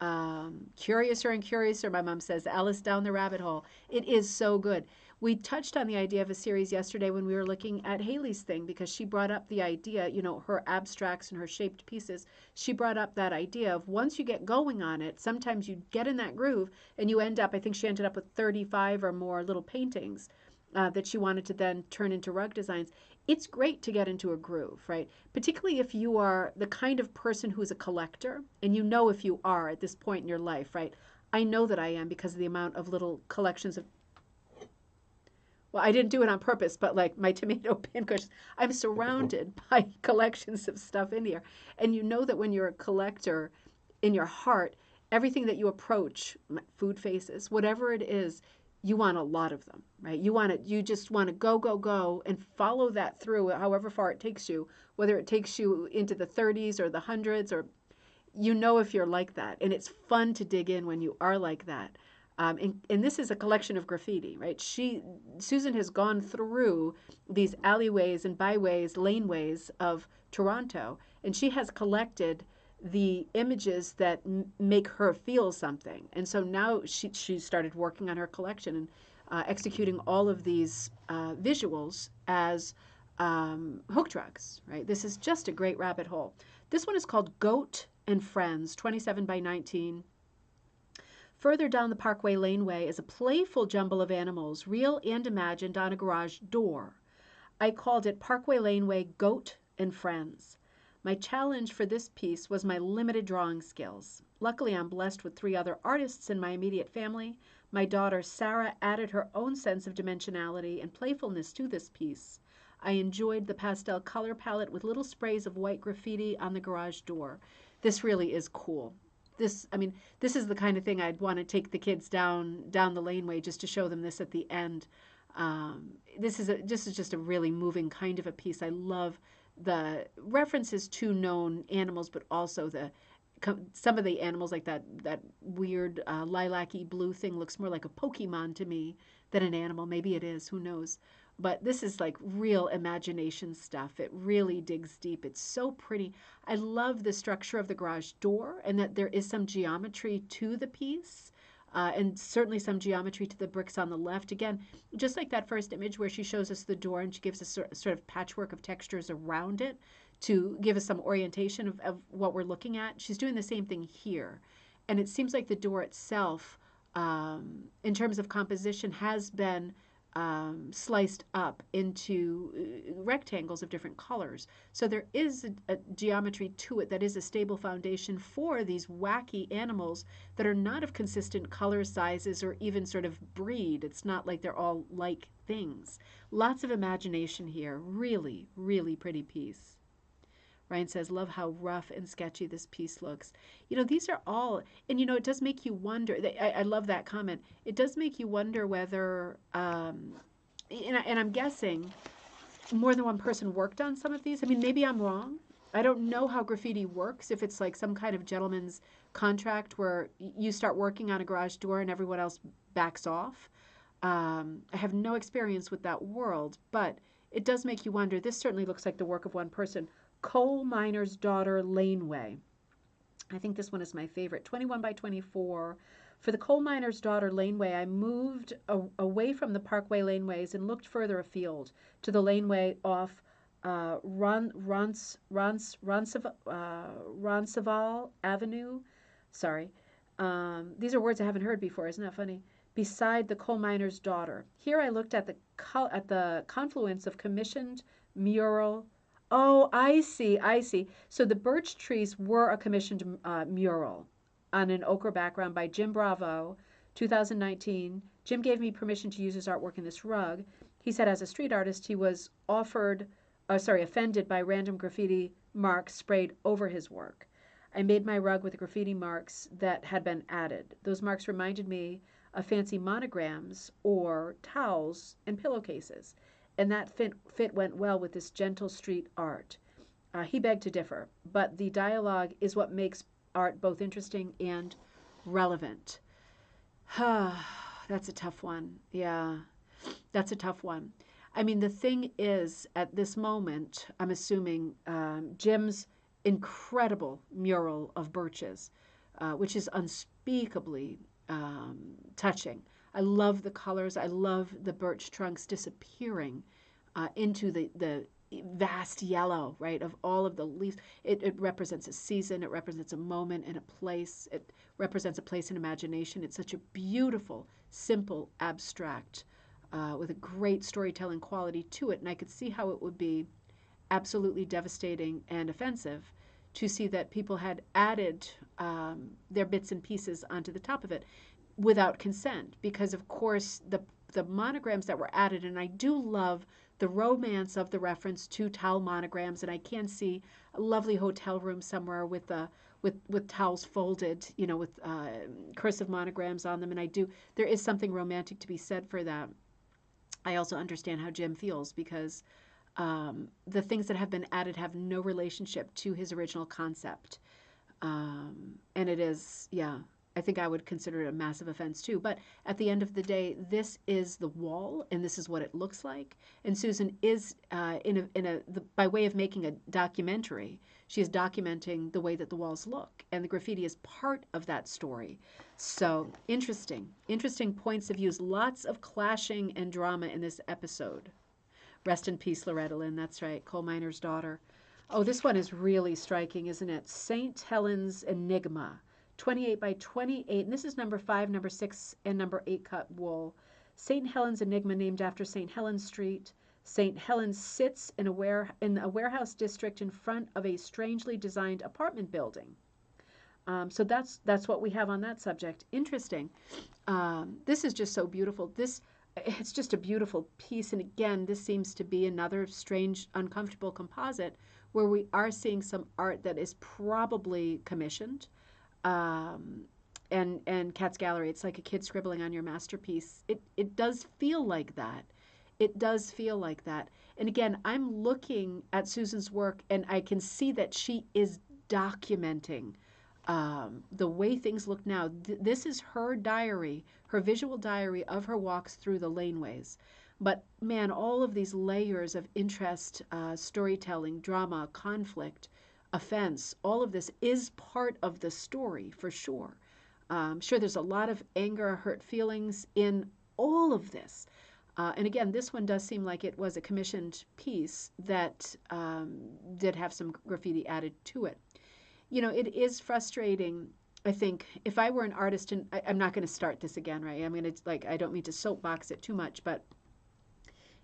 Curiouser and Curiouser, my mom says, Alice down the rabbit hole. It is so good. We touched on the idea of a series yesterday when we were looking at Haley's thing, because she brought up the idea, you know, her abstracts and her shaped pieces. She brought up that idea of once you get going on it, sometimes you get in that groove and you end up, I think she ended up with 35 or more little paintings that she wanted to then turn into rug designs. It's great to get into a groove, right? Particularly if you are the kind of person who's a collector, and you know if you are at this point in your life, right? I know that I am because of the amount of little collections of, well, I didn't do it on purpose, but like my tomato pincushions, I'm surrounded by collections of stuff in here. And you know that when you're a collector in your heart, everything that you approach, food faces, whatever it is, you want a lot of them, right? You just want to go and follow that through however far it takes you, whether it takes you into the 30s or the hundreds, or you know if you're like that. And it's fun to dig in when you are like that. And this is a collection of graffiti, right? Susan has gone through these alleyways and byways, laneways of Toronto, and she has collected the images that make her feel something. And so now she started working on her collection and executing all of these visuals as hook drugs, right? This is just a great rabbit hole. This one is called Goat and Friends, 27 by 19. Further down the Parkway Laneway is a playful jumble of animals, real and imagined, on a garage door. I called it Parkway Laneway Goat and Friends. My challenge for this piece was my limited drawing skills. Luckily, I'm blessed with 3 other artists in my immediate family. My daughter, Sarah, added her own sense of dimensionality and playfulness to this piece. I enjoyed the pastel color palette with little sprays of white graffiti on the garage door. This really is cool. This is the kind of thing I'd want to take the kids down the laneway just to show them this at the end. This is just a really moving kind of a piece. I love the references to known animals, but also some of the animals, like that weird lilac-y blue thing looks more like a Pokemon to me than an animal. Maybe it is, who knows? But this is like real imagination stuff. It really digs deep. It's so pretty. I love the structure of the garage door and that there is some geometry to the piece. And certainly some geometry to the bricks on the left. Again, just like that first image where she shows us the door and she gives us sort of patchwork of textures around it to give us some orientation of what we're looking at. She's doing the same thing here. And it seems like the door itself, in terms of composition, has been sliced up into rectangles of different colors. So there is a geometry to it that is a stable foundation for these wacky animals that are not of consistent color, sizes, or even sort of breed. It's not like they're all like things. Lots of imagination here. Really, really pretty piece. Ryan says, love how rough and sketchy this piece looks. You know, these are all, and you know, it does make you wonder. I love that comment. It does make you wonder whether, and I'm guessing more than one person worked on some of these. I mean, maybe I'm wrong. I don't know how graffiti works, if it's like some kind of gentleman's contract where you start working on a garage door and everyone else backs off. I have no experience with that world, but it does make you wonder. This certainly looks like the work of one person. Coal Miner's Daughter Laneway. I think this one is my favorite. 21 by 24. For the Coal Miner's Daughter Laneway, I moved away from the Parkway laneways and looked further afield to the laneway off Roncesvalles Avenue. Sorry. These are words I haven't heard before. Isn't that funny? Beside the Coal Miner's Daughter. Here I looked at the confluence of commissioned mural. Oh, I see, I see. So the birch trees were a commissioned mural on an ochre background by Jim Bravo, 2019. Jim gave me permission to use his artwork in this rug. He said as a street artist he was offended by random graffiti marks sprayed over his work. I made my rug with the graffiti marks that had been added. Those marks reminded me of fancy monograms or towels and pillowcases, and that fit went well with this gentle street art. He begged to differ, but the dialogue is what makes art both interesting and relevant. That's a tough one. Yeah, that's a tough one. I mean, the thing is, at this moment, I'm assuming Jim's incredible mural of birches, which is unspeakably touching. I love the colors. I love the birch trunks disappearing into the vast yellow, right, of all of the leaves. It represents a season. It represents a moment and a place. It represents a place in imagination. It's such a beautiful, simple, abstract, with a great storytelling quality to it. And I could see how it would be absolutely devastating and offensive to see that people had added their bits and pieces onto the top of it without consent, because of course the monograms that were added, and I do love the romance of the reference to towel monograms, and I can see a lovely hotel room somewhere with towels folded, you know, with cursive monograms on them, and there is something romantic to be said for that. I also understand how Jim feels, because the things that have been added have no relationship to his original concept. And it is, yeah, I think I would consider it a massive offense too. But at the end of the day, this is the wall, and this is what it looks like. And Susan is, by way of making a documentary, she is documenting the way that the walls look. And the graffiti is part of that story. So interesting points of views. Lots of clashing and drama in this episode. Rest in peace, Loretta Lynn. That's right, Coal Miner's Daughter. Oh, this one is really striking, isn't it? St. Helens Enigma, 28 by 28. And this is number 5, number 6, and number 8 cut wool. St. Helens Enigma, named after St. Helens Street. St. Helens sits in a warehouse district in front of a strangely designed apartment building. So that's what we have on that subject. Interesting. This is just so beautiful. It's just a beautiful piece. And again, this seems to be another strange, uncomfortable composite where we are seeing some art that is probably commissioned. And Cat's Gallery, it's like a kid scribbling on your masterpiece. It does feel like that. It does feel like that. And again, I'm looking at Susan's work, and I can see that she is documenting the way things look now. This is her diary, her visual diary of her walks through the laneways. But man, all of these layers of interest, storytelling, drama, conflict, offense, all of this is part of the story for sure. Sure, there's a lot of anger, hurt feelings in all of this. And again, this one does seem like it was a commissioned piece that did have some graffiti added to it. You know, it is frustrating. I think if I were an artist, and I'm not going to start this again, right? I'm going to, I don't mean to soapbox it too much, but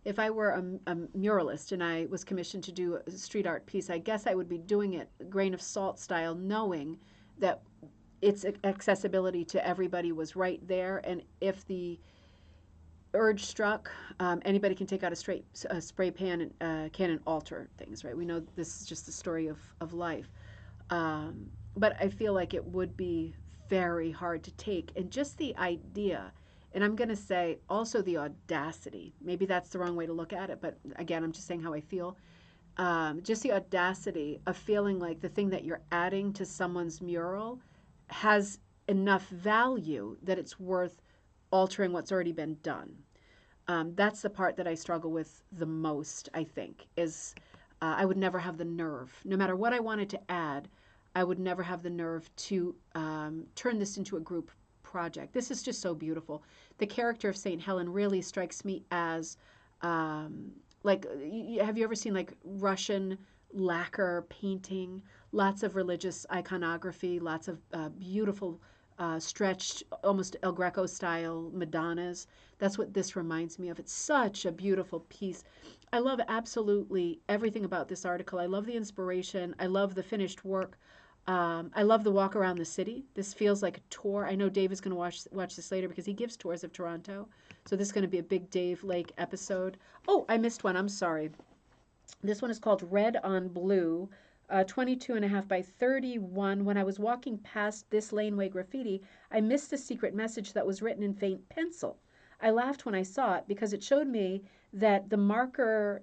if I were a muralist and I was commissioned to do a street art piece, I guess I would be doing it grain of salt style, knowing that its accessibility to everybody was right there. And if the urge struck. Anybody can take out a spray can and alter things, right? We know this is just the story of life. But I feel like it would be very hard to take. And just the idea, and I'm going to say also the audacity, maybe that's the wrong way to look at it, but again, I'm just saying how I feel. Just the audacity of feeling like the thing that you're adding to someone's mural has enough value that it's worth altering what's already been done. That's the part that I struggle with the most, I think, is I would never have the nerve, no matter what I wanted to add, I would never have the nerve to turn this into a group project. This is just so beautiful. The character of Saint Helen really strikes me as like, have you ever seen like Russian lacquer painting? Lots of religious iconography, lots of beautiful stretched, almost El Greco style Madonnas. That's what this reminds me of. It's such a beautiful piece. I love absolutely everything about this article. I love the inspiration. I love the finished work. I love the walk around the city. This feels like a tour. I know Dave is going to watch this later because he gives tours of Toronto. So this is going to be a big Dave Lake episode. Oh, I missed one. I'm sorry. This one is called Red on Blue, 22.5 by 31. When I was walking past this laneway graffiti, I missed the secret message that was written in faint pencil. I laughed when I saw it because it showed me that the maker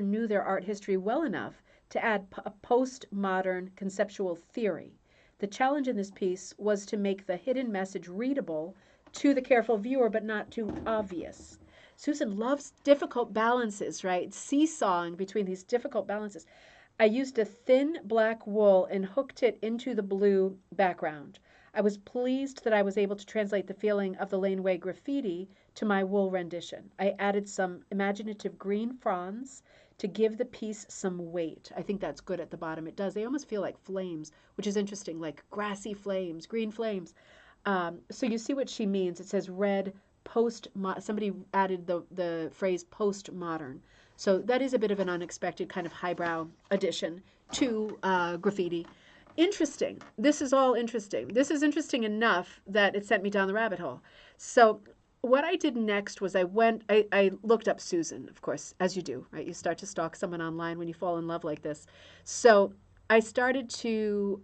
knew their art history well enough to add a postmodern conceptual theory. The challenge in this piece was to make the hidden message readable to the careful viewer, but not too obvious. Susan loves difficult balances, right? Seesawing between these difficult balances. I used a thin black wool and hooked it into the blue background. I was pleased that I was able to translate the feeling of the laneway graffiti to my wool rendition. I added some imaginative green fronds to give the piece some weight. I think that's good at the bottom. It does. They almost feel like flames, which is interesting, like grassy flames, green flames. So you see what she means. It says red somebody added the phrase postmodern. So that is a bit of an unexpected kind of highbrow addition to graffiti. Interesting. This is all interesting. This is interesting enough that it sent me down the rabbit hole. So what I did next was I looked up Susan, of course, as you do, right? You start to stalk someone online when you fall in love like this. So I started to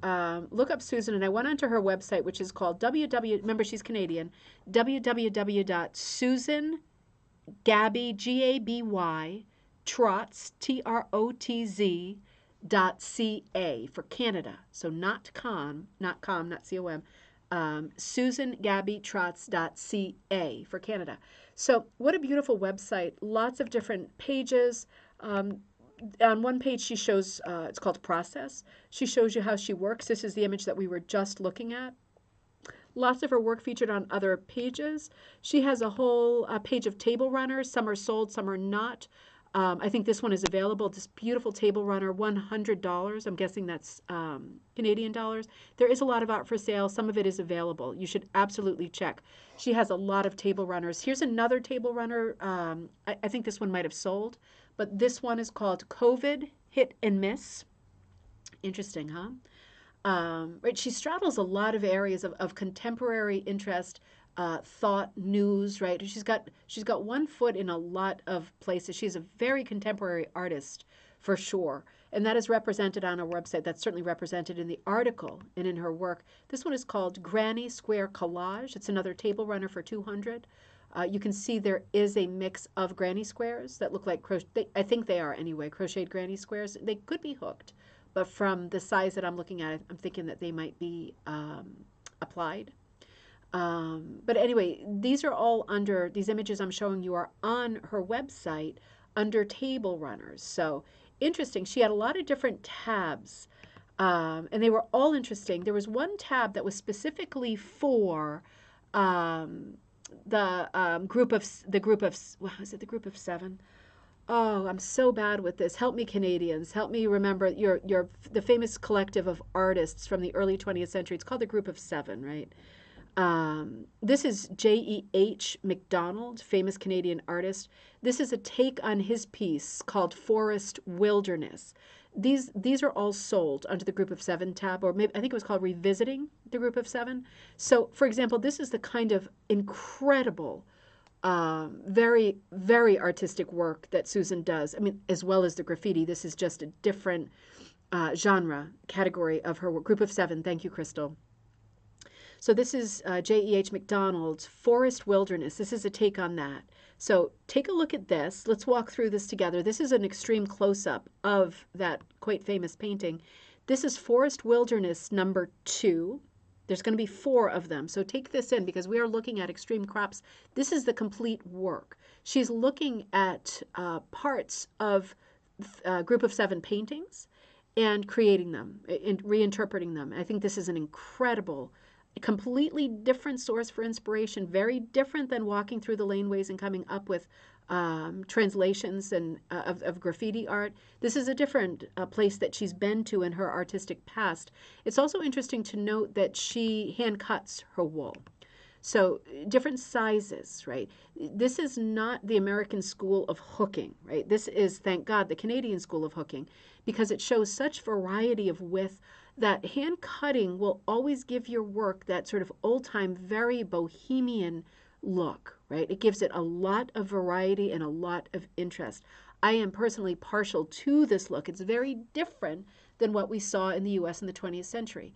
look up Susan, and I went onto her website, which is called remember she's Canadian, www.susan, Gaby, Gaby, Trotz, Trotz, .ca for Canada. So not com, not com. Susan Gaby-Trotz.ca for Canada. So what a beautiful website. Lots of different pages. On one page she shows, it's called Process. She shows you how she works. This is the image that we were just looking at. Lots of her work featured on other pages. She has a whole page of table runners. Some are sold, some are not. I think this one is available. This beautiful table runner, $100. I'm guessing that's Canadian dollars. There is a lot of art for sale. Some of it is available. You should absolutely check. She has a lot of table runners. Here's another table runner. I think this one might have sold, but this one is called COVID Hit and Miss. Interesting, huh? Right, she straddles a lot of areas of contemporary interest, thought, news, right? She's got one foot in a lot of places. She's a very contemporary artist for sure. And that is represented on her website. That's certainly represented in the article and in her work. This one is called Granny Square Collage. It's another table runner for $200. You can see there is a mix of granny squares that look like crochet. I think they are anyway, crocheted granny squares. They could be hooked, but from the size that I'm looking at, I'm thinking that they might be applied. But anyway, these are all under, these images I'm showing you are on her website under table runners. So interesting. She had a lot of different tabs, and they were all interesting. There was one tab that was specifically for the group of was it the group of 7? Oh, I'm so bad with this. Help me, Canadians. Help me remember the famous collective of artists from the early 20th century. It's called the Group of 7, right? This is J.E.H. MacDonald, famous Canadian artist. This is a take on his piece called Forest Wilderness. These are all sold under the Group of 7 tab, or maybe I think it was called Revisiting the Group of 7. So, for example, this is the kind of incredible Very, very artistic work that Susan does. I mean, as well as the graffiti, this is just a different genre category of her work. Group of Seven. Thank you, Crystal. So this is J.E.H. MacDonald's Forest Wilderness. This is a take on that. So take a look at this. Let's walk through this together. This is an extreme close-up of that quite famous painting. This is Forest Wilderness number 2. There's going to be 4 of them. So take this in because we are looking at extreme crops. This is the complete work. She's looking at parts of a group of 7 paintings and creating them and reinterpreting them. I think this is an incredible, completely different source for inspiration, very different than walking through the laneways and coming up with translations and of graffiti art. This is a different place that she's been to in her artistic past. It's also interesting to note that she hand cuts her wool. So different sizes, right? This is not the American school of hooking, right? This is, thank God, the Canadian school of hooking, because it shows such variety of width that hand cutting will always give your work that sort of old-time, very bohemian look, right? It gives it a lot of variety and a lot of interest. I am personally partial to this look. It's very different than what we saw in the US in the 20th century.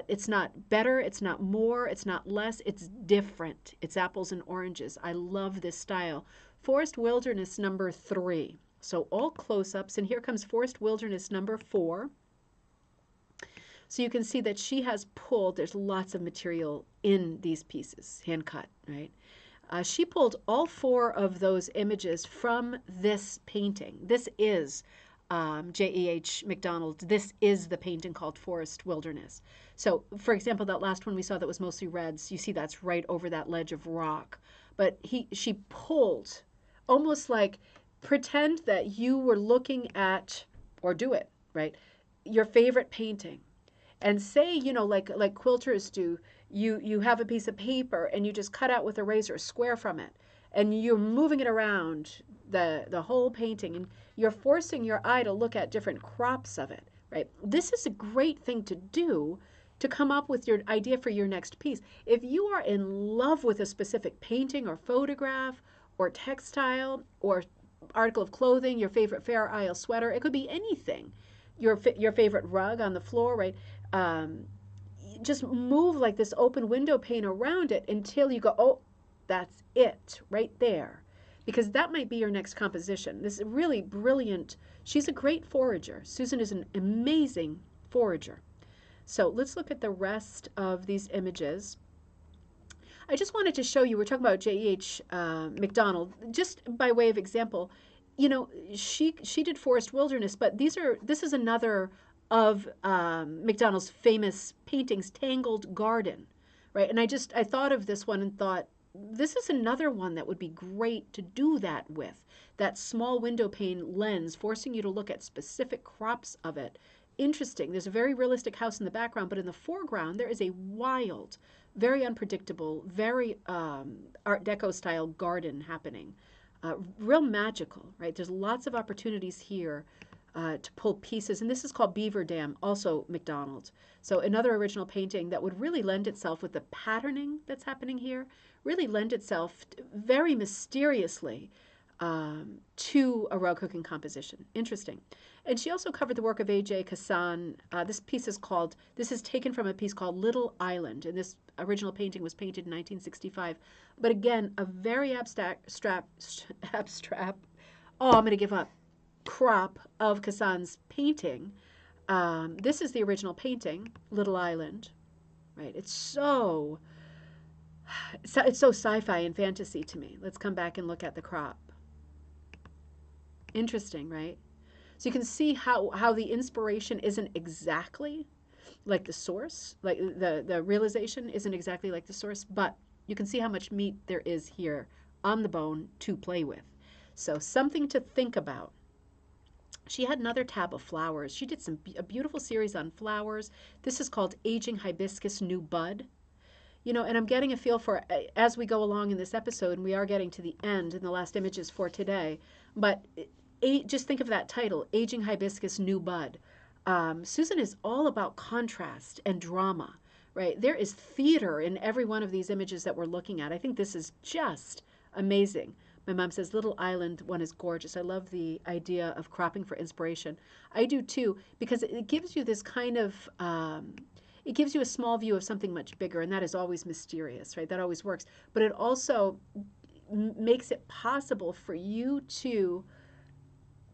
It's not better, it's not more, it's not less, it's different. It's apples and oranges. I love this style. Forest Wilderness number 3. So all close-ups, and here comes Forest Wilderness number 4. So you can see that she has pulled, there's lots of material in these pieces, hand cut, right? She pulled all 4 of those images from this painting. This is J.E.H. MacDonald. This is the painting called Forest Wilderness. So, for example, that last one we saw that was mostly reds, you see that's right over that ledge of rock. But she pulled, almost like pretend that you were looking at, or do it, right, your favorite painting. And say, you know, like quilters do, you have a piece of paper and you just cut out with a razor a square from it. And you're moving it around the whole painting. And you're forcing your eye to look at different crops of it, right? This is a great thing to do to come up with your idea for your next piece. If you are in love with a specific painting or photograph or textile or article of clothing, your favorite Fair Isle sweater, it could be anything. Your favorite rug on the floor, right? Just move like this open window pane around it until you go, oh, that's it right there. Because that might be your next composition. This is really brilliant. She's a great forager. Susan is an amazing forager. So let's look at the rest of these images. I just wanted to show you, we're talking about J.E.H. MacDonald, just by way of example. You know, she did Forest Wilderness, but this is another of MacDonald's famous paintings, Tangled Garden, right? And I thought of this one and thought, this is another one that would be great to do that with. That small window pane lens, forcing you to look at specific crops of it. Interesting. There's a very realistic house in the background, but in the foreground, there is a wild, very unpredictable, very Art Deco style garden happening. Real magical, right? There's lots of opportunities here to pull pieces, and this is called Beaver Dam, also MacDonald. So another original painting that would really lend itself with the patterning that's happening here, really lend itself very mysteriously to a rug hooking composition. Interesting. And she also covered the work of A.J. Hassan. This is taken from a piece called Little Island, and this original painting was painted in 1965. But again, a very abstract, oh, I'm going to give up, crop of Hassan's painting. This is the original painting, Little Island, right? It's so sci-fi and fantasy to me. Let's come back and look at the crop. Interesting, right? So you can see how the inspiration isn't exactly like the source, like the realization isn't exactly like the source, but you can see how much meat there is here on the bone to play with. So something to think about. She had another tab of flowers. She did a beautiful series on flowers. This is called Aging Hibiscus New Bud. You know, and I'm getting a feel for, as we go along in this episode, and we are getting to the end in the last images for today, but just think of that title, Aging Hibiscus New Bud. Susan is all about contrast and drama, right? There is theater in every one of these images that we're looking at. I think this is just Amazing. My mom says Little Island one is gorgeous. I love the idea of cropping for inspiration. I do too, because it gives you this kind of, it gives you a small view of something much bigger, and that is always mysterious, right? That always works. But it also makes it possible for you to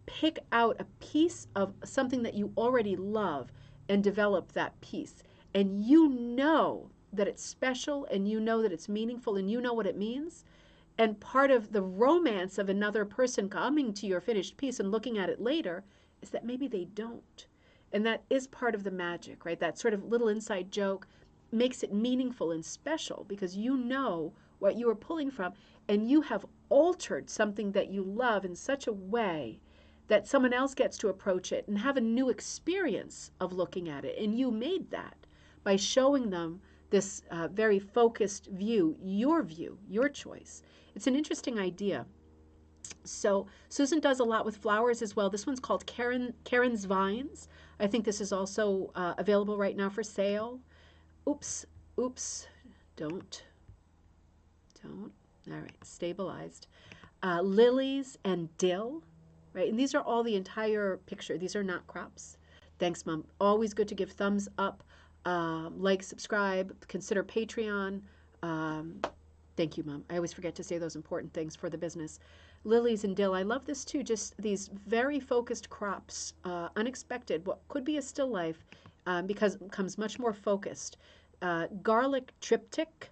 pick out a piece of something that you already love and develop that piece. And you know that it's special, and you know that it's meaningful, and you know what it means. And part of the romance of another person coming to your finished piece and looking at it later is that maybe they don't. And that is part of the magic, right? That sort of little inside joke makes it meaningful and special because you know what you are pulling from, and you have altered something that you love in such a way that someone else gets to approach it and have a new experience of looking at it. And you made that by showing them this very focused view, your choice. It's an interesting idea. So Susan does a lot with flowers as well. This one's called Karen's Vines. I think this is also available right now for sale. Oops, don't. All right, stabilized. Lilies and dill, right? And these are all the entire picture. These are not crops. Thanks, Mom. Always good to give thumbs up, like, subscribe, consider Patreon. Thank you, Mom. I always forget to say those important things for the business. Lilies and dill. I love this too. Just these very focused crops, unexpected. What could be a still life becomes much more focused. Garlic triptych.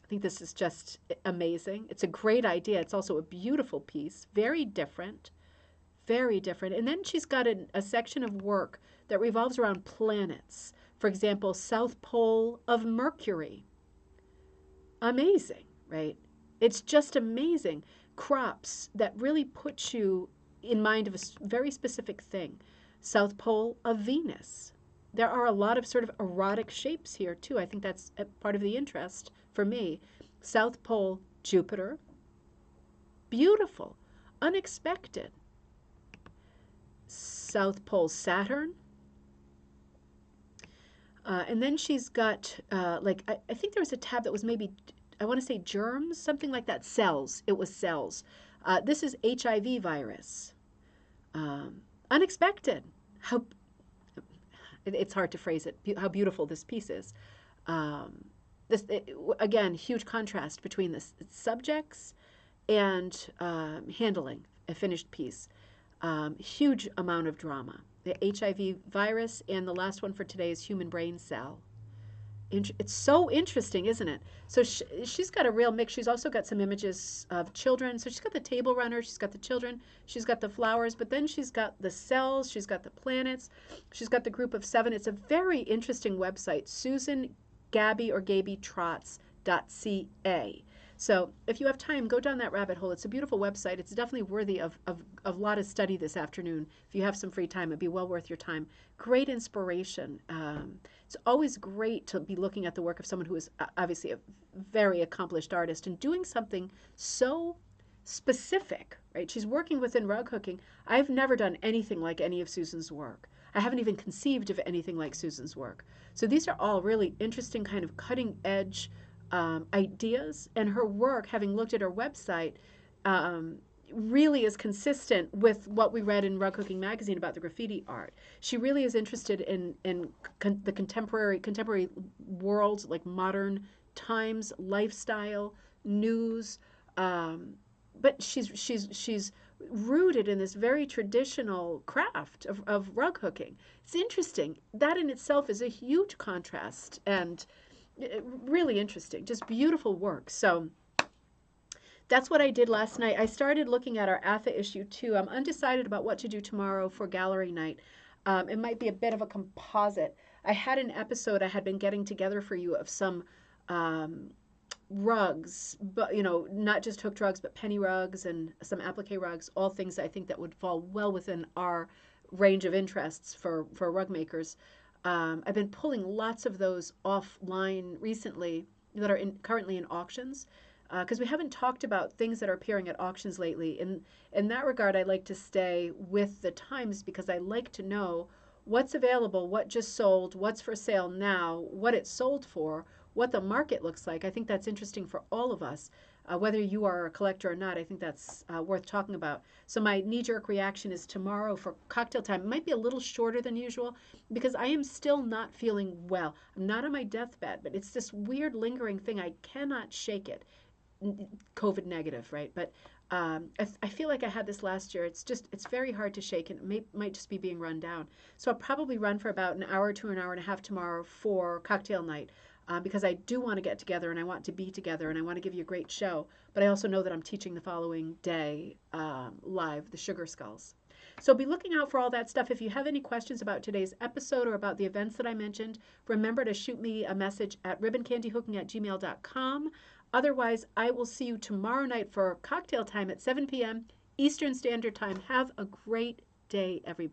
I think this is just amazing. It's a great idea. It's also a beautiful piece. Very different. Very different. And then she's got a section of work that revolves around planets. For example, South Pole of Mercury. Amazing, right? It's just amazing. Crops that really put you in mind of a very specific thing. South Pole of Venus. There are a lot of sort of erotic shapes here too. I think that's a part of the interest for me. South Pole Jupiter. Beautiful. Unexpected. South Pole Saturn. And then she's got, I think there was a tab that was maybe, I want to say germs, something like that. Cells. It was cells. This is HIV virus. Unexpected. It's hard to phrase it, how beautiful this piece is. Again, huge contrast between the subjects and handling a finished piece. Huge amount of drama. The HIV virus, and the last one for today is human brain cell. It's so interesting, isn't it? So she's got a real mix. She's also got some images of children. So she's got the table runner, she's got the children, she's got the flowers, but then she's got the cells, she's got the planets, she's got the group of 7. It's a very interesting website, Susan Gaby or Gaby-Trotz.ca. So if you have time, go down that rabbit hole. It's a beautiful website. It's definitely worthy of a lot of study this afternoon. If you have some free time, it'd be well worth your time. Great inspiration. It's always great to be looking at the work of someone who is obviously a very accomplished artist and doing something so specific, right? She's working within rug hooking. I've never done anything like any of Susan's work. I haven't even conceived of anything like Susan's work. So these are all really interesting kind of cutting edge ideas, and her work, having looked at her website, really is consistent with what we read in Rug Hooking Magazine about the graffiti art. She really is interested in the contemporary world, like modern times, lifestyle, news, but she's rooted in this very traditional craft of rug hooking. It's interesting. That in itself is a huge contrast, and really interesting, just beautiful work. So that's what I did last night. I started looking at our ATHA issue too. I'm undecided about what to do tomorrow for gallery night. It might be a bit of a composite. I had an episode I had been getting together for you of some rugs, but not just hooked rugs, but penny rugs and some applique rugs, all things I think that would fall well within our range of interests for rug makers. I've been pulling lots of those offline recently that are currently in auctions, because we haven't talked about things that are appearing at auctions lately. In that regard, I like to stay with the times because I like to know what's available, what just sold, what's for sale now, what it's sold for, what the market looks like. I think that's interesting for all of us. Whether you are a collector or not, I think that's worth talking about. So my knee-jerk reaction is tomorrow for cocktail time. It might be a little shorter than usual because I am still not feeling well. I'm not on my deathbed, but it's this weird lingering thing. I cannot shake it. COVID negative, right? But I feel like I had this last year. It's very hard to shake, and might just be being run down. So I'll probably run for about an hour to an hour and a half tomorrow for cocktail night. Because I do want to get together and I want to be together and I want to give you a great show. But I also know that I'm teaching the following day live, the Sugar Skulls. So be looking out for all that stuff. If you have any questions about today's episode or about the events that I mentioned, remember to shoot me a message at ribboncandyhooking@gmail.com. Otherwise, I will see you tomorrow night for cocktail time at 7 p.m. Eastern Standard Time. Have a great day, everybody.